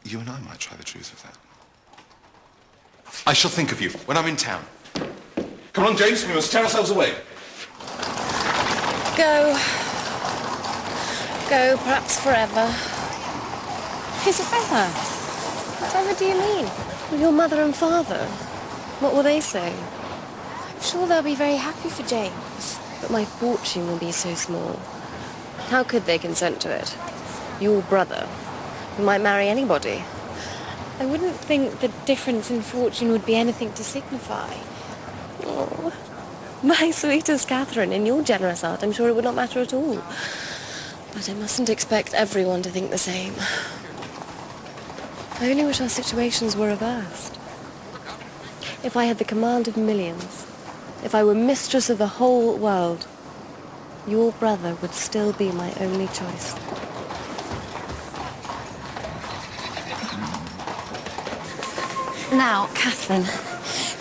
You and I might try the truth of that. I shall think of you when I'm in town. Come on, James, we must tear ourselves away. Go. Go, perhaps forever. Isabella, whatever do you mean? Your mother and father, what will they say? I'm sure they'll be very happy for James. But my fortune will be so small. How could they consent to it? Your brother, who might marry anybody. I wouldn't think the difference in fortune would be anything to signify. Oh, my sweetest Catherine, in your generous heart, I'm sure it would not matter at all. But I mustn't expect everyone to think the same. I only wish our situations were reversed. If I had the command of millions, if I were mistress of the whole world, your brother would still be my only choice. Now, Catherine,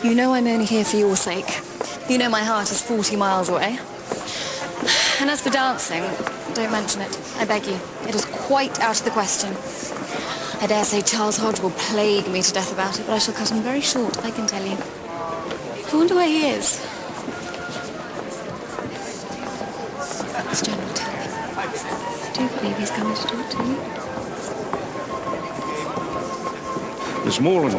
you know I'm only here for your sake. You know my heart is 40 miles away. And as for dancing, don't mention it, I beg you. It is quite out of the question. I dare say Charles Hodge will plague me to death about it, but I shall cut him very short, I can tell you. I wonder where he is. Miss General, tell me. Do you believe he's coming to talk to me? Miss Morland.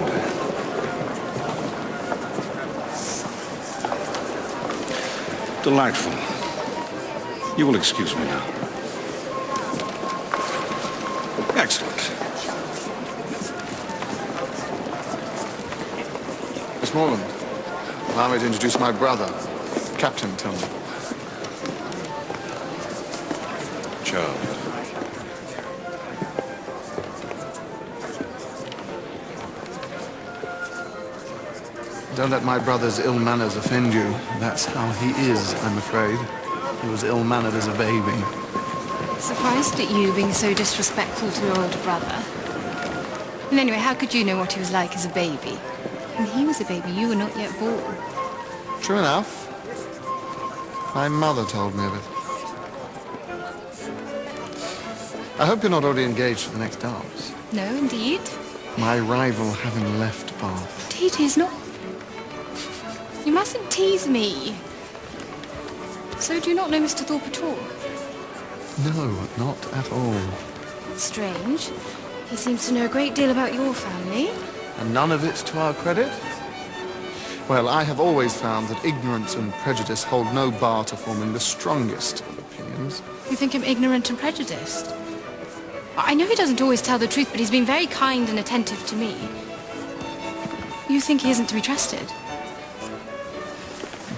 Delightful. You will excuse me now. Excellent. Miss Morland, allow me to introduce my brother, Captain Tillman. Charles. Don't let my brother's ill manners offend you. That's how he is, I'm afraid. He was ill-mannered as a baby. Surprised at you being so disrespectful to your older brother. And anyway, how could you know what he was like as a baby? When he was a baby, you were not yet born. True enough. My mother told me of it. I hope you're not already engaged for the next dance. No, indeed. My rival having left Bath. Indeed, he's not. You mustn't tease me. So do you not know Mr. Thorpe at all? No, not at all. That's strange. He seems to know a great deal about your family. And none of it to our credit? Well, I have always found that ignorance and prejudice hold no bar to forming the strongest of opinions. You think him ignorant and prejudiced? I know he doesn't always tell the truth, but he's been very kind and attentive to me. You think he isn't to be trusted?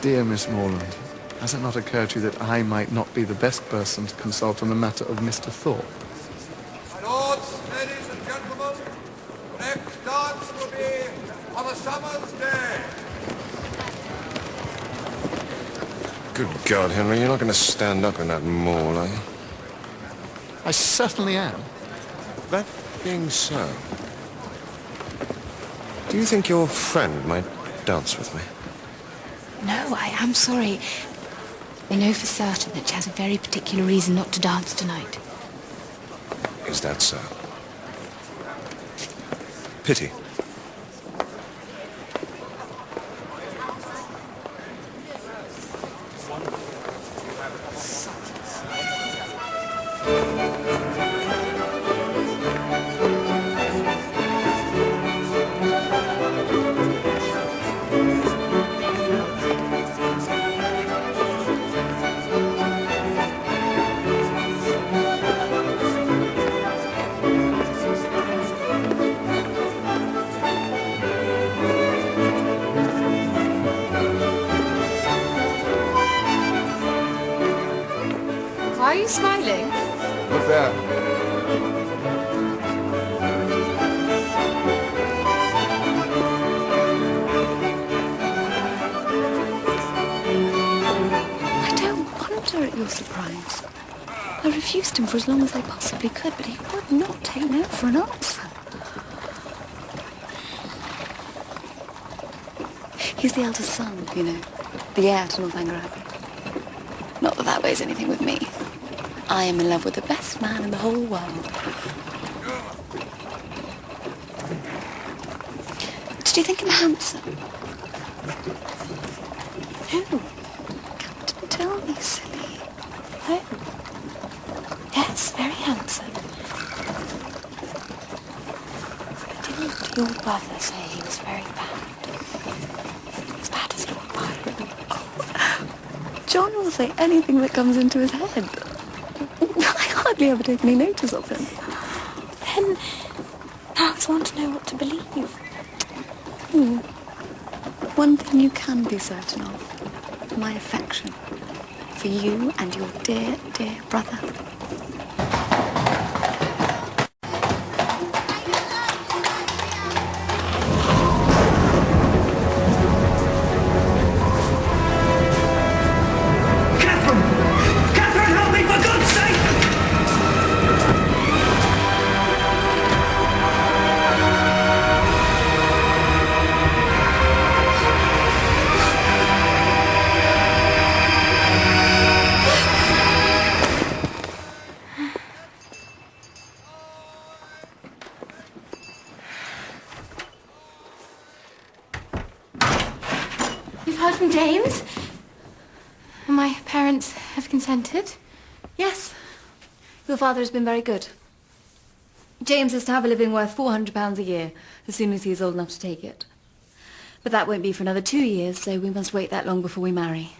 Dear Miss Morland, has it not occurred to you that I might not be the best person to consult on the matter of Mr. Thorpe? My lords, ladies and gentlemen, the next dance will be on a summer's day. Good God, Henry, you're not going to stand up in that maul, are you? I certainly am. That being so, do you think your friend might dance with me? No, I am sorry. I know for certain that she has a very particular reason not to dance tonight. Is that so? Pity. Why are you smiling? Look there. I don't wonder at your surprise. I refused him for as long as I possibly could, but he would not take no for an answer. He's the eldest son, you know, the heir to Northanger Abbey. Not that that weighs anything with me. I am in love with the best man in the whole world. Do you think him handsome? Who? Captain, tell me, silly. Oh. Yes, very handsome. But didn't your brother say he was very bad? As bad as Lord Byron? Oh, John will say anything that comes into his head. I hardly ever take any notice of him. Then I always want to know what to believe. One thing you can be certain of. My affection. For you and your dear, dear brother. You've heard from James? And my parents have consented? Yes. Your father has been very good. James is to have a living worth £400 a year as soon as he is old enough to take it. But that won't be for another 2 years, so we must wait that long before we marry.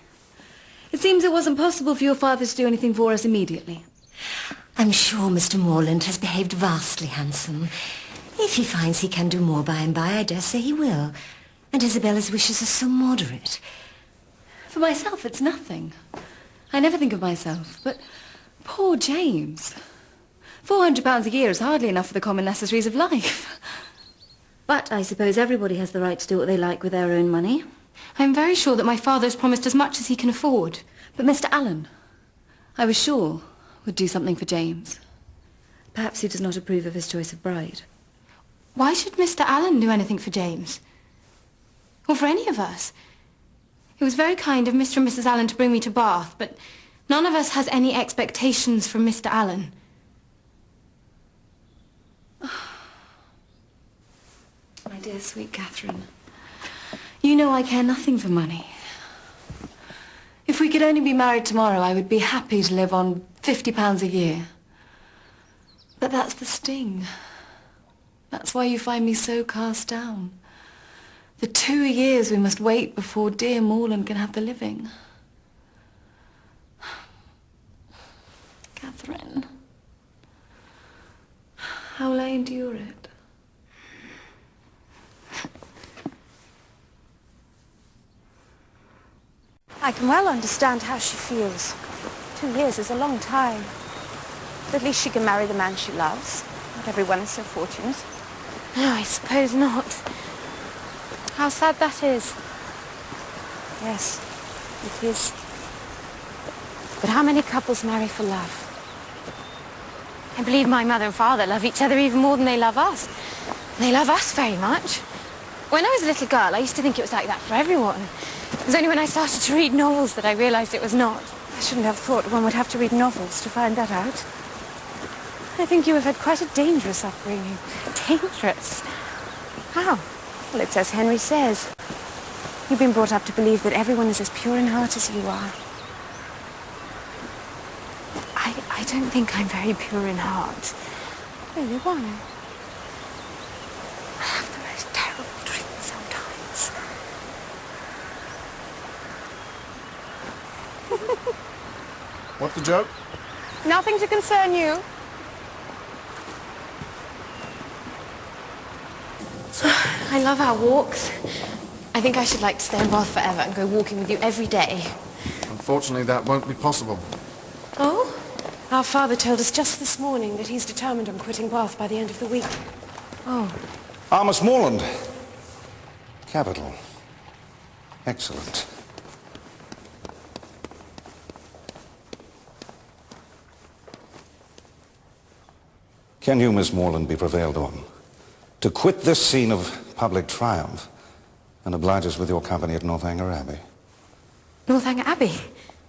It seems it wasn't possible for your father to do anything for us immediately. I'm sure Mr. Morland has behaved vastly handsome. If he finds he can do more by and by, I dare say he will. And Isabella's wishes are so moderate. For myself, it's nothing. I never think of myself, but poor James. £400 a year is hardly enough for the common necessaries of life. But I suppose everybody has the right to do what they like with their own money. I'm very sure that my father has promised as much as he can afford. But Mr. Allen, I was sure, would do something for James. Perhaps he does not approve of his choice of bride. Why should Mr. Allen do anything for James? Or for any of us? It was very kind of Mr. and Mrs. Allen to bring me to Bath, but none of us has any expectations from Mr. Allen. My dear sweet Catherine, you know I care nothing for money. If we could only be married tomorrow, I would be happy to live on £50 a year. But that's the sting. That's why you find me so cast down. The 2 years we must wait before dear Morland can have the living. Catherine, how will I endure it? I can well understand how she feels. 2 years is a long time. But at least she can marry the man she loves. Not everyone is so fortunate. No, I suppose not. How sad that is. Yes, it is. But how many couples marry for love? I believe my mother and father love each other even more than they love us. They love us very much. When I was a little girl, I used to think it was like that for everyone. It was only when I started to read novels that I realized it was not. I shouldn't have thought one would have to read novels to find that out. I think you have had quite a dangerous upbringing. Dangerous? How? Well, it's as Henry says. You've been brought up to believe that everyone is as pure in heart as you are. I don't think I'm very pure in heart. Really, why? I have the most terrible dreams sometimes. What's the joke? Nothing to concern you. I love our walks. I think I should like to stay in Bath forever and go walking with you every day. Unfortunately, that won't be possible. Oh? Our father told us just this morning that he's determined on quitting Bath by the end of the week. Oh. Miss Morland. Capital. Excellent. Can you, Miss Morland, be prevailed on to quit this scene of public triumph and oblige us with your company at Northanger Abbey? Northanger Abbey?